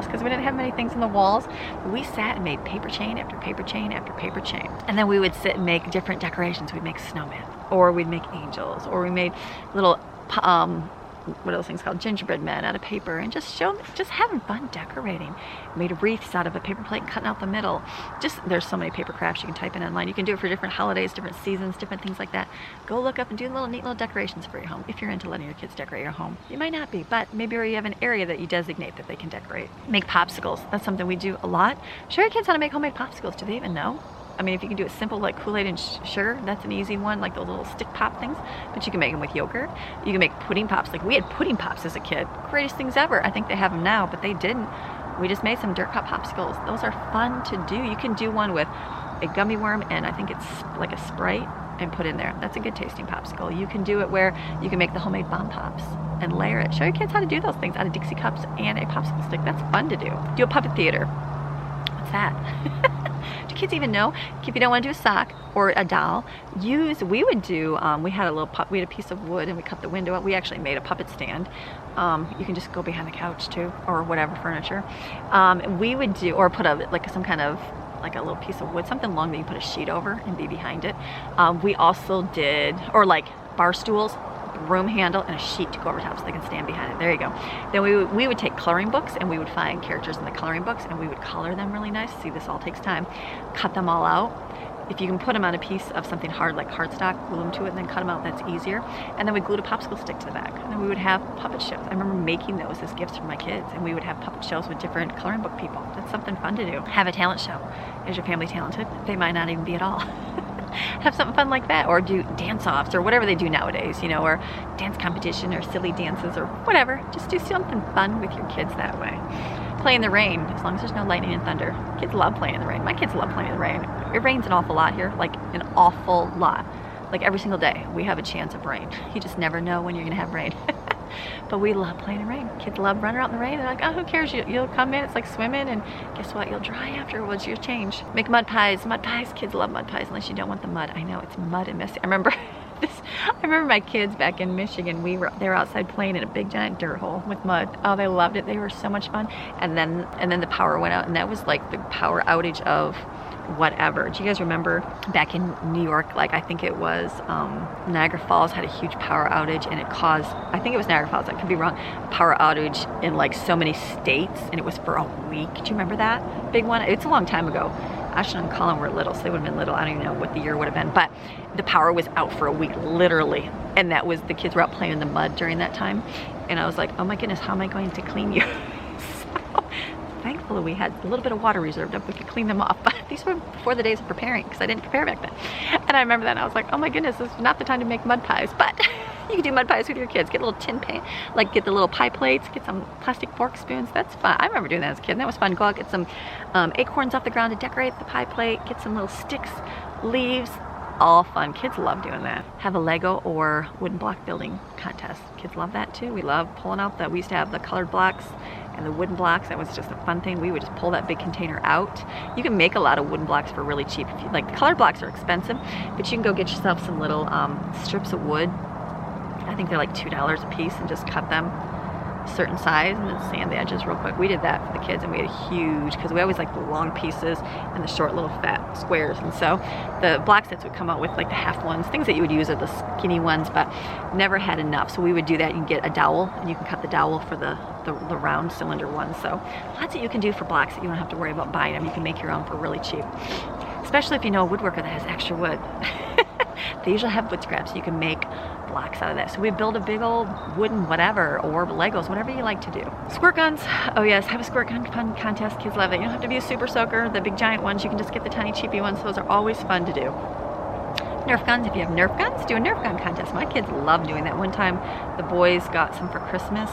because we didn't have many things in the walls. We sat and made paper chain after paper chain after paper chain. And then we would sit and make different decorations. We'd make snowmen, or we'd make angels, or we made little, what are those things called? Gingerbread men out of paper, and just having fun decorating. Made wreaths out of a paper plate and cutting out the middle. There's so many paper crafts you can type in online. You can do it for different holidays, different seasons, different things like that. Go look up and do neat little decorations for your home. If you're into letting your kids decorate your home. You might not be, but maybe you have an area that you designate that they can decorate. Make popsicles. That's something we do a lot. Show your kids how to make homemade popsicles. Do they even know? I mean, if you can do it simple like Kool-Aid and sugar, that's an easy one, like those little stick pop things. But you can make them with yogurt. You can make pudding pops. Like we had pudding pops as a kid. Greatest things ever. I think they have them now, but they didn't. We just made some dirt cup popsicles. Those are fun to do. You can do one with a gummy worm and I think it's like a Sprite and put in there. That's a good tasting popsicle. You can do it where you can make the homemade bomb pops and layer it. Show your kids how to do those things out of Dixie cups and a popsicle stick. That's fun to do. Do a puppet theater. What's that? Do kids even know? If you don't want to do a sock or a doll, we would do, we had a piece of wood and we cut the window out. We actually made a puppet stand. You can just go behind the couch too, or whatever furniture. We would do, or put some kind of, like a little piece of wood, something long that you put a sheet over and be behind it. We also did, or like bar stools, broom handle, and a sheet to go over top so they can stand behind it. There you go. Then we would take coloring books and we would find characters in the coloring books and we would color them really nice. See, this all takes time. Cut them all out. If you can put them on a piece of something hard like cardstock, glue them to it and then cut them out, that's easier. And then we glued a popsicle stick to the back. And then we would have puppet shows. I remember making those as gifts for my kids, and we would have puppet shows with different coloring book people. That's something fun to do. Have a talent show. Is your family talented? They might not even be at all. Have something fun like that, or do dance-offs or whatever they do nowadays, you know, or dance competition or silly dances or whatever. Just do something fun with your kids that way. Play in the rain, as long as there's no lightning and thunder. Kids love playing in the rain. My kids love playing in the rain. It rains an awful lot here, like an awful lot. Like every single day, we have a chance of rain. You just never know when you're gonna have rain. But we love playing in the rain. Kids love running out in the rain. They're like, oh, who cares? You'll come in, it's like swimming, and guess what? You'll dry afterwards. You'll change. Make mud pies. Mud pies. Kids love mud pies unless you don't want the mud. I know, it's mud and messy. I remember my kids back in Michigan. They were outside playing in a big giant dirt hole with mud. Oh, they loved it. They were so much fun. And then the power went out, and that was like the power outage of whatever. Do you guys remember back in New York, like I think it was Niagara Falls had a huge power outage, and it caused, I think it was Niagara Falls, I could be wrong, power outage in like so many states, and it was for a week. Do you remember that big one? It's a long time ago. Ashton and Colin were little, so they would have been little. I don't even know what the year would have been, but the power was out for a week, literally. And that was, the kids were out playing in the mud during that time. And I was like, oh my goodness, how am I going to clean you? Thankfully we had a little bit of water reserved up. We could clean them off. But these were before the days of preparing, because I didn't prepare back then. And I remember that and I was like, oh my goodness, this is not the time to make mud pies. But you can do mud pies with your kids. Get a little tin pan, like get the little pie plates, get some plastic fork spoons. That's fun. I remember doing that as a kid, and that was fun. Go out, get some acorns off the ground to decorate the pie plate, get some little sticks, leaves. All fun. Kids love doing that. Have a Lego or wooden block building contest. Kids love that too. We love pulling out we used to have the colored blocks and the wooden blocks. That was just a fun thing. We would just pull that big container out. You can make a lot of wooden blocks for really cheap. If you, like, the colored blocks are expensive, but you can go get yourself some little strips of wood. I think they're like $2 a piece, and just cut them a certain size and then sand the edges real quick. We did that for the kids, and we had a huge, because we always like the long pieces and the short little fat squares, and so the block sets would come out with like the half ones, things that you would use are the skinny ones, but never had enough. So we would do that. You can get a dowel, and you can cut the dowel for the round cylinder ones. So lots that you can do for blocks that you don't have to worry about buying them. You can make your own for really cheap, especially if you know a woodworker that has extra wood. They usually have wood scraps, so you can make blocks out of that. So we build a big old wooden whatever, or Legos, whatever you like to do. Squirt guns. Oh yes, have a squirt gun fun contest. Kids love it. You don't have to be a super soaker, the big giant ones. You can just get the tiny cheapy ones. Those are always fun to do. Nerf guns. If you have Nerf guns, do a Nerf gun contest. My kids love doing that. One time the boys got some for Christmas,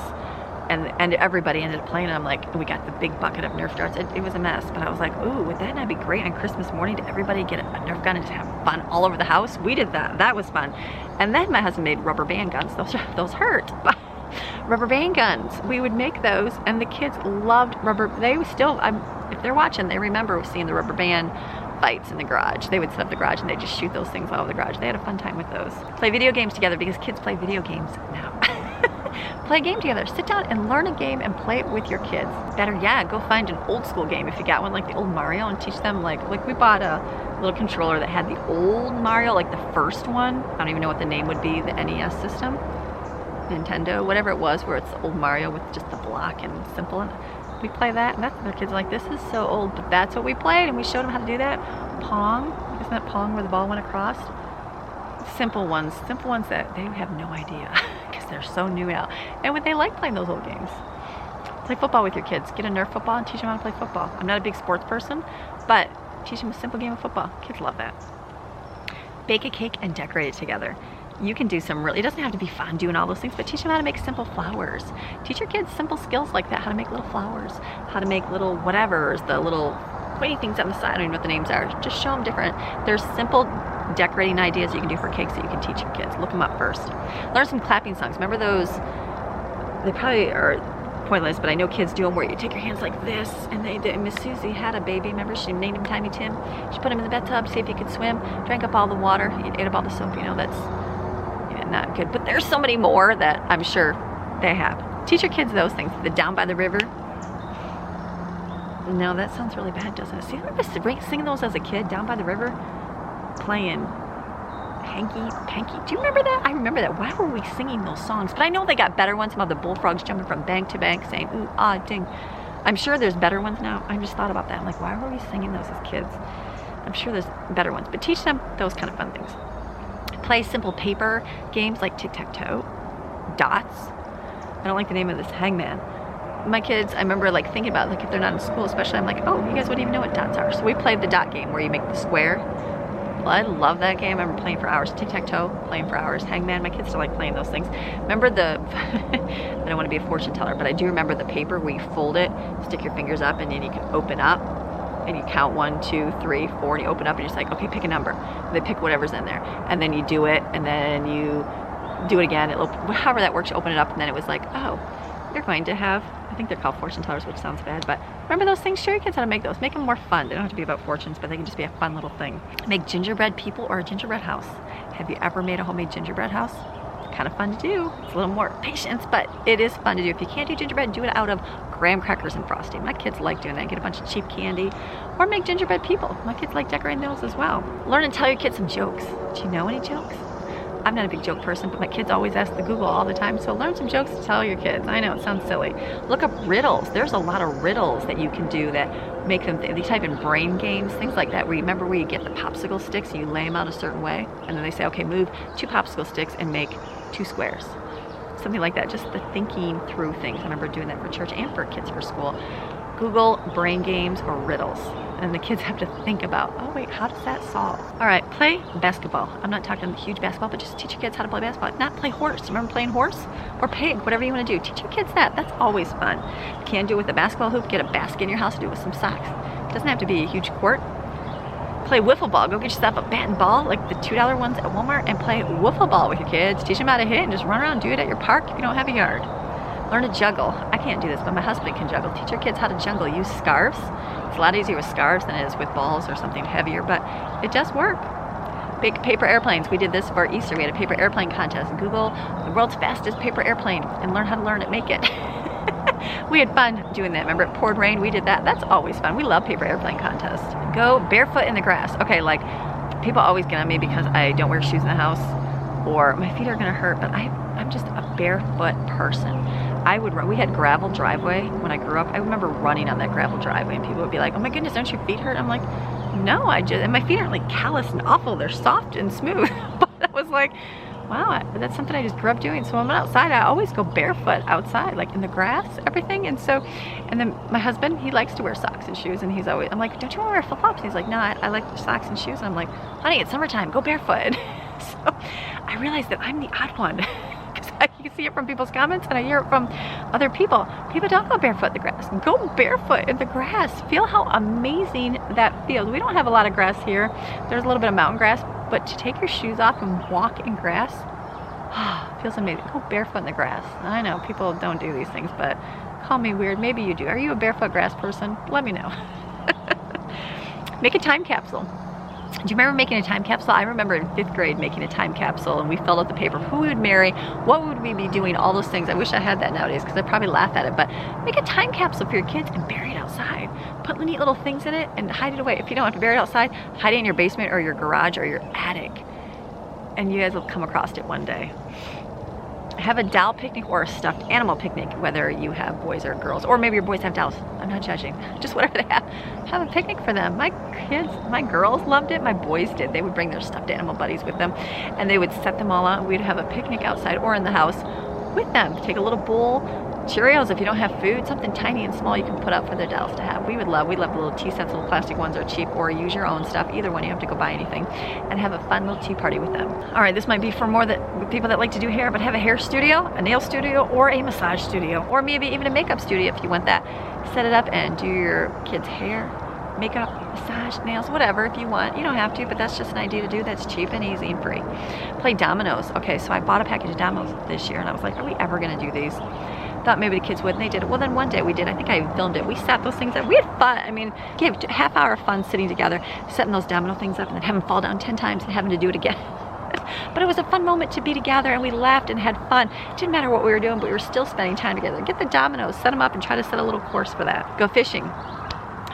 and everybody ended up playing. I'm like, we got the big bucket of Nerf darts. It was a mess, but I was like, ooh, would that not be great on Christmas morning to everybody get a Nerf gun and just have fun all over the house? We did that. That was fun. And then my husband made rubber band guns. Those hurt. Rubber band guns. We would make those, and the kids loved rubber. They still, if they're watching, they remember seeing the rubber band fights in the garage. They would set up the garage and they just shoot those things all over the garage. They had a fun time with those. Play video games together, because kids play video games now. Play a game together. Sit down and learn a game and play it with your kids. Better, yeah, go find an old school game if you got one, like the old Mario, and teach them, like we bought a little controller that had the old Mario, like the first one. I don't even know what the name would be, the NES system, Nintendo, whatever it was, where it's the old Mario with just the block and simple. And we play that, and their kids are like, this is so old, but that's what we played, and we showed them how to do that. Pong, isn't that Pong where the ball went across? Simple ones that they have no idea, because they're so new now. And they like playing those old games. Play football with your kids. Get a Nerf football and teach them how to play football. I'm not a big sports person, but Teach them a simple game of football. Kids love that. Bake a cake and decorate it together. You can do some really, it doesn't have to be fun doing all those things, but teach them how to make simple flowers. Teach your kids simple skills like that, how to make little flowers, how to make little whatevers, the little pointy things on the side, I don't even know what the names are. Just show them different. There's simple decorating ideas you can do for cakes that you can teach your kids. Look them up first. Learn some clapping songs. Remember those, they probably are pointless, but I know kids do them where you take your hands like this, and they did. Miss Susie had a baby, remember? She named him Tiny Tim. She put him in the bathtub, see if he could swim, drank up all the water, he ate up all the soap. You know, that's not good. But there's so many more that I'm sure they have. Teach your kids those things. The Down by the River. No, that sounds really bad, doesn't it? See, I remember singing those as a kid, Down by the River, playing Hanky Panky. Do you remember that? I remember that. Why were we singing those songs? But I know they got better ones. Some of the bullfrogs jumping from bank to bank saying, ooh, ah, ding. I'm sure there's better ones now. I just thought about that. I'm like, why were we singing those as kids? I'm sure there's better ones. But teach them those kind of fun things. Play simple paper games like tic-tac-toe, dots. I don't like the name of this, hangman. My kids, I remember like thinking about like if they're not in school especially, I'm like, oh, you guys wouldn't even know what dots are. So we played the dot game where you make the square. Well, I love that game. I remember playing for hours. Tic-tac-toe, playing for hours. Hangman, my kids still like playing those things. Remember the, I don't want to be a fortune teller, but I do remember the paper where you fold it, stick your fingers up, and then you can open up, and you count 1, 2, 3, 4, and you open up, and you're just like, okay, pick a number. And they pick whatever's in there. And then you do it, and then you do it again. However that works, you open it up, and then it was like, oh, you're going to have, I think they're called fortune tellers, which sounds bad, but remember those things? Show your kids how to make those. Make them more fun. They don't have to be about fortunes, but they can just be a fun little thing. Make gingerbread people or a gingerbread house. Have you ever made a homemade gingerbread house? Kind of fun to do. It's a little more patience, but it is fun to do. If you can't do gingerbread, do it out of graham crackers and frosting. My kids like doing that. Get a bunch of cheap candy or make gingerbread people. My kids like decorating those as well. Learn and tell your kids some jokes. Do you know any jokes? I'm not a big joke person, but my kids always ask the Google all the time, so learn some jokes to tell your kids. I know, it sounds silly. Look up riddles. There's a lot of riddles that you can do that make them, they type in brain games, things like that, where you remember where you get the popsicle sticks and you lay them out a certain way, and then they say, okay, move 2 popsicle sticks and make 2 squares. Something like that, just the thinking through things. I remember doing that for church and for kids for school. Google brain games or riddles. And the kids have to think about, oh wait, how does that solve? All right, play basketball. I'm not talking huge basketball, but just teach your kids how to play basketball. Not play horse. Remember playing horse? Or pig, whatever you want to do. Teach your kids that. That's always fun. You can do it with a basketball hoop, get a basket in your house, do it with some socks. It doesn't have to be a huge court. Play wiffle ball. Go get yourself a bat and ball, like the $2 ones at Walmart, and play wiffle ball with your kids. Teach them how to hit and just run around, do it at your park if you don't have a yard. Learn to juggle. I can't do this, but my husband can juggle. Teach your kids how to juggle. Use scarves. It's a lot easier with scarves than it is with balls or something heavier, but it does work. Big paper airplanes. We did this for Easter. We had a paper airplane contest. Google the world's fastest paper airplane and learn how to learn it, make it. We had fun doing that. Remember it poured rain? We did that. That's always fun. We love paper airplane contests. Go barefoot in the grass. Okay, like people always get on me because I don't wear shoes in the house or my feet are gonna hurt, but I'm just a barefoot person. I would run. We had gravel driveway when I grew up. I remember running on that gravel driveway and people would be like, oh my goodness, don't your feet hurt? I'm like, no, and my feet aren't like callous and awful. They're soft and smooth. But I was like, wow, that's something I just grew up doing. So when I'm outside, I always go barefoot outside, like in the grass, everything. And then my husband, he likes to wear socks and shoes, and I'm like, don't you want to wear flip-flops? He's like, no, I like socks and shoes. And I'm like, honey, it's summertime, go barefoot. So I realized that I'm the odd one. You can see it from people's comments and I hear it from other people. People don't go barefoot in the grass. Go barefoot in the grass. Feel how amazing that feels. We don't have a lot of grass here. There's a little bit of mountain grass, but to take your shoes off and walk in grass, feels amazing. Go barefoot in the grass. I know people don't do these things, but call me weird. Maybe you do. Are you a barefoot grass person? Let me know. Make a time capsule. Do you remember making a time capsule? I remember in 5th grade making a time capsule and we filled out the paper. Who we would marry, what would we be doing, all those things. I wish I had that nowadays because I'd probably laugh at it, but make a time capsule for your kids and bury it outside. Put neat little things in it and hide it away. If you don't have to bury it outside, hide it in your basement or your garage or your attic. And you guys will come across it one day. Have a doll picnic or a stuffed animal picnic, whether you have boys or girls, or maybe your boys have dolls. I'm not judging, just whatever they have. Have a picnic for them. My kids, my girls loved it, my boys did. They would bring their stuffed animal buddies with them and they would set them all out. We'd have a picnic outside or in the house with them. Take a little bowl, Cheerios, if you don't have food, something tiny and small you can put up for their dolls to have. We love the little tea sets, little plastic ones are cheap, or use your own stuff. Either one, you don't have to go buy anything, and have a fun little tea party with them. All right, this might be for more people that like to do hair, but have a hair studio, a nail studio, or a massage studio, or maybe even a makeup studio if you want that. Set it up and do your kids' hair, makeup, massage, nails, whatever if you want. You don't have to, but that's just an idea to do that's cheap and easy and free. Play dominoes. Okay, so I bought a package of dominoes this year, and I was like, are we ever gonna do these? Thought maybe the kids would, and they did it. Well, then one day we did. I think I filmed it. We set those things up. We had fun. I mean, gave a half hour of fun sitting together, setting those domino things up, and then having them fall down 10 times and having to do it again. But it was a fun moment to be together, and we laughed and had fun. It didn't matter what we were doing, but we were still spending time together. Get the dominoes, set them up, and try to set a little course for that. Go fishing.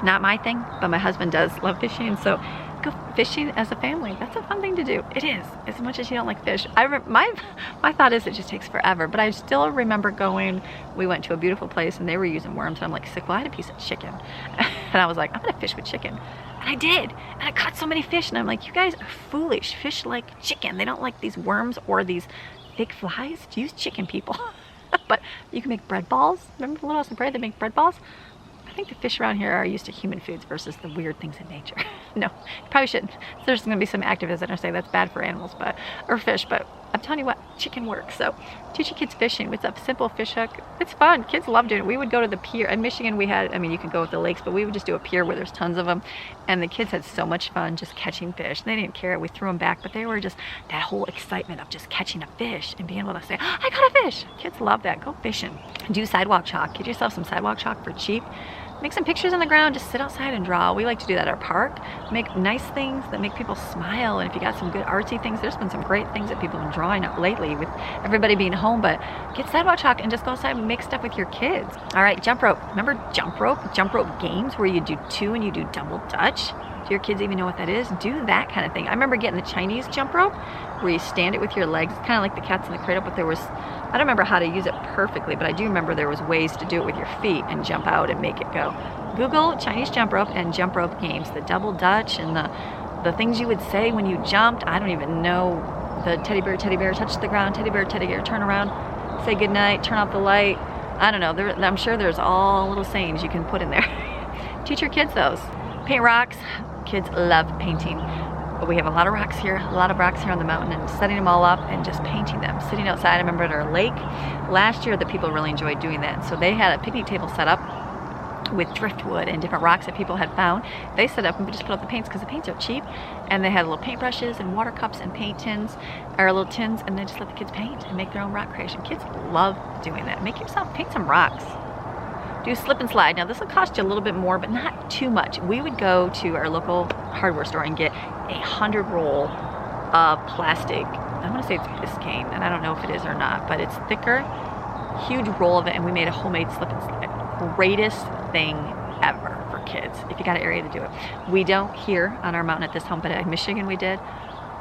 Not my thing, but my husband does love fishing, so go fishing as a family. That's a fun thing to do. It is, as much as you don't like fish. My thought is it just takes forever, but I still remember going, we went to a beautiful place and they were using worms, and I'm like sick. Well, I had a piece of chicken and I was like, I'm gonna fish with chicken, and I did, and I caught so many fish, and I'm like, you guys are foolish. Fish like chicken. They don't like these worms or these fake flies. Use chicken, people. But you can make bread balls. Remember the Little House on the Prairie, they make bread balls? I think the fish around here are used to human foods versus the weird things in nature. No, you probably shouldn't. There's going to be some activists that are saying that's bad for animals, or fish, but I'm telling you what, chicken works. So teach your kids fishing. It's a simple fish hook. It's fun. Kids love doing it. We would go to the pier. In Michigan, we had, I mean, you can go with the lakes, but we would just do a pier where there's tons of them. And the kids had so much fun just catching fish. They didn't care. We threw them back, but they were just that whole excitement of just catching a fish and being able to say, oh, I caught a fish. Kids love that. Go fishing. Do sidewalk chalk. Get yourself some sidewalk chalk for cheap. Make some pictures on the ground, just sit outside and draw. We like to do that at our park. Make nice things that make people smile, and if you got some good artsy things, there's been some great things that people have been drawing up lately with everybody being home, but get sidewalk chalk and just go outside and make stuff with your kids. All right, jump rope. Remember jump rope? Jump rope games where you do two and you do double dutch? Do your kids even know what that is? Do that kind of thing. I remember getting the Chinese jump rope where you stand it with your legs, kind of like the cats in the cradle, but there was, I don't remember how to use it perfectly, but I do remember there was ways to do it with your feet and jump out and make it go. Google Chinese jump rope and jump rope games, the double dutch and the things you would say when you jumped. I don't even know. The teddy bear, touch the ground, teddy bear, turn around, say goodnight, turn off the light. I don't know. I'm sure there's all little sayings you can put in there. Teach your kids those. Paint rocks. Kids love painting. We have a lot of rocks here, on the mountain, and setting them all up and just painting them. Sitting outside, I remember at our lake last year, the people really enjoyed doing that. So they had a picnic table set up with driftwood and different rocks that people had found. They set up and we just put up the paints because the paints are cheap, and they had little paintbrushes and water cups and paint tins, or little tins, and they just let the kids paint and make their own rock creation. Kids love doing that. Paint some rocks. Do slip and slide. Now this will cost you a little bit more, but not too much. We would go to our local hardware store and get 100 roll of plastic. I want to say it's Biscayne, and I don't know if it is or not, but it's thicker, huge roll of it, and we made a homemade slip and slide. Greatest thing ever for kids if you got an area to do it. We don't here on our mountain at this home, but in Michigan we did.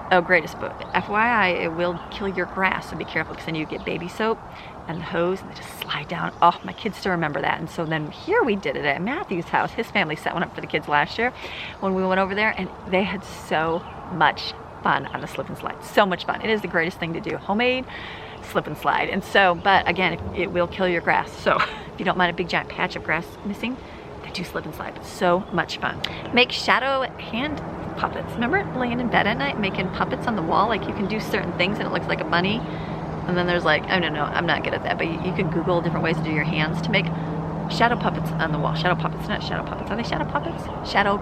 Oh, greatest, but FYI, it will kill your grass, so be careful, because then you get baby soap and the hose and they just slide down. Oh, my kids still remember that. And so then here we did it at Matthew's house. His family set one up for the kids last year when we went over there, and they had so much fun on the slip and slide. So much fun. It is the greatest thing to do. Homemade slip and slide. And so, but again, it will kill your grass. So if you don't mind a big giant patch of grass missing, then do slip and slide. It's so much fun. Make shadow hand puppets. Remember laying in bed at night making puppets on the wall? Like you can do certain things and it looks like a bunny, and then there's like, I don't know, I'm not good at that, but you can Google different ways to do your hands to make shadow puppets on the wall. Shadow puppets, not shadow puppets. Are they shadow puppets? Shadow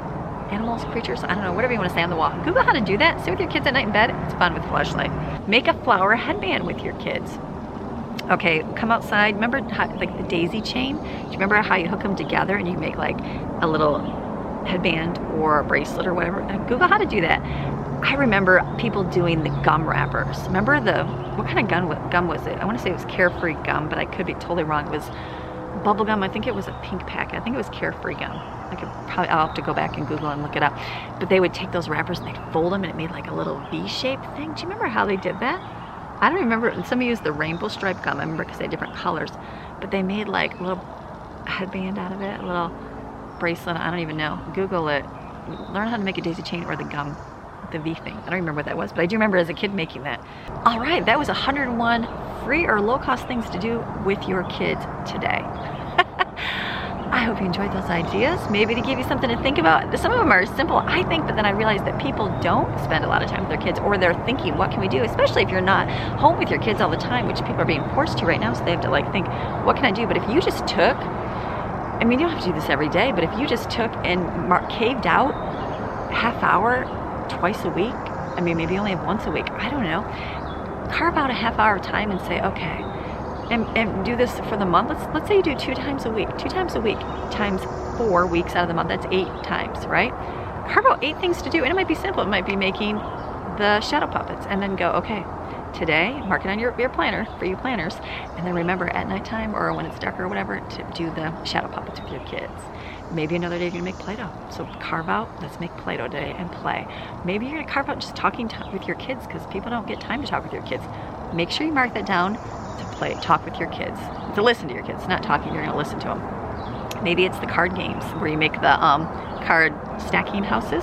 animals, creatures, I don't know, whatever you want to say on the wall. Google how to do that. Sit with your kids at night in bed. It's fun with a flashlight. Make a flower headband with your kids. Okay, come outside. Remember how, like the daisy chain? Do you remember how you hook them together and you make like a little headband or a bracelet or whatever? Google how to do that. I remember people doing the gum wrappers. Remember what kind of gum was it? I want to say it was Carefree gum, but I could be totally wrong. It was bubble gum. I think it was a pink packet. I think it was Carefree gum. I'll have to go back and Google and look it up. But they would take those wrappers and they'd fold them and it made like a little V-shaped thing. Do you remember how they did that? I don't remember. And some used the rainbow stripe gum. I remember because they had different colors. But they made like a little headband out of it, a little bracelet. I don't even know. Google it. Learn how to make a daisy chain or the gum, the V thing. I don't remember what that was, but I do remember as a kid making that. All right, that was 101 free or low-cost things to do with your kids today. I hope you enjoyed those ideas, maybe to give you something to think about. Some of them are simple, I think, but then I realized that people don't spend a lot of time with their kids, or they're thinking, what can we do? Especially if you're not home with your kids all the time, which people are being forced to right now, so they have to like think, what can I do? But if you just took, I mean, you don't have to do this every day, but if you just took and caved out half hour twice a week, I mean, maybe only once a week, I don't know, carve out a half hour time and say, okay, and do this for the month. Let's say you do 2 times a week times 4 weeks out of the month, that's 8 times, right? Carve out 8 things to do, and it might be simple. It might be making the shadow puppets, and then go, okay, today, mark it on your planner, for you planners, and then remember at nighttime or when it's dark or whatever to do the shadow puppets with your kids. Maybe another day you're gonna make Play-Doh. So carve out, let's make Play-Doh today and play. Maybe you're gonna carve out just talking with your kids, because people don't get time to talk with your kids. Make sure you mark that down to talk with your kids, to listen to your kids, not talking, you're gonna listen to them. Maybe it's the card games where you make the card stacking houses,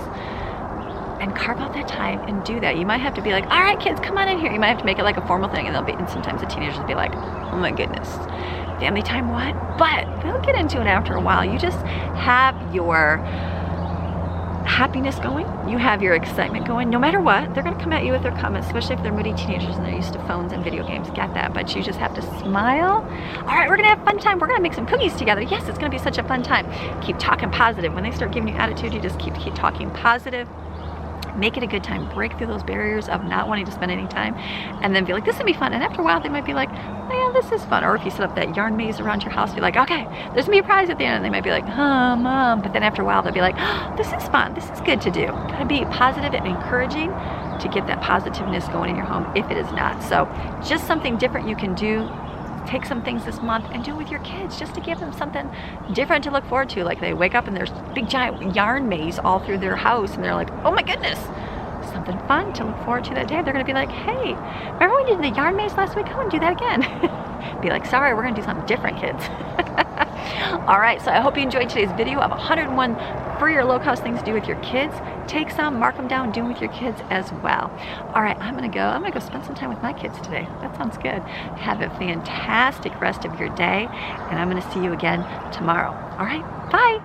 and carve out that time and do that. You might have to be like, all right, kids, come on in here. You might have to make it like a formal thing, and sometimes the teenagers will be like, oh my goodness, family time, what? But they'll get into it after a while. You just have your happiness going, you have your excitement going. No matter what, they're gonna come at you with their comments, especially if they're moody teenagers and they're used to phones and video games, get that, but you just have to smile. All right, we're gonna have fun time, we're gonna make some cookies together. Yes, it's gonna be such a fun time. Keep talking positive. When they start giving you attitude, you just keep talking positive. Make it a good time. Break through those barriers of not wanting to spend any time, and then be like, this will be fun. And after a while, they might be like, oh yeah, this is fun. Or if you set up that yarn maze around your house, be like, okay, there's gonna be a prize at the end. And they might be like, huh, mom. But then after a while, they'll be like, oh, this is fun. This is good to do. Gotta be positive and encouraging to get that positiveness going in your home if it is not. So just something different you can do. Take some things this month and do it with your kids, just to give them something different to look forward to. Like they wake up and there's a big giant yarn maze all through their house, and they're like, oh my goodness, something fun to look forward to that day. They're gonna be like, hey, remember we did the yarn maze last week? I want to do that again. Be like, sorry, we're gonna do something different, kids. All right, so I hope you enjoyed today's video of 101 free or low-cost things to do with your kids. Take some, mark them down, do them with your kids as well. All right, I'm gonna go spend some time with my kids today. That sounds good. Have a fantastic rest of your day, and I'm gonna see you again tomorrow. All right, bye.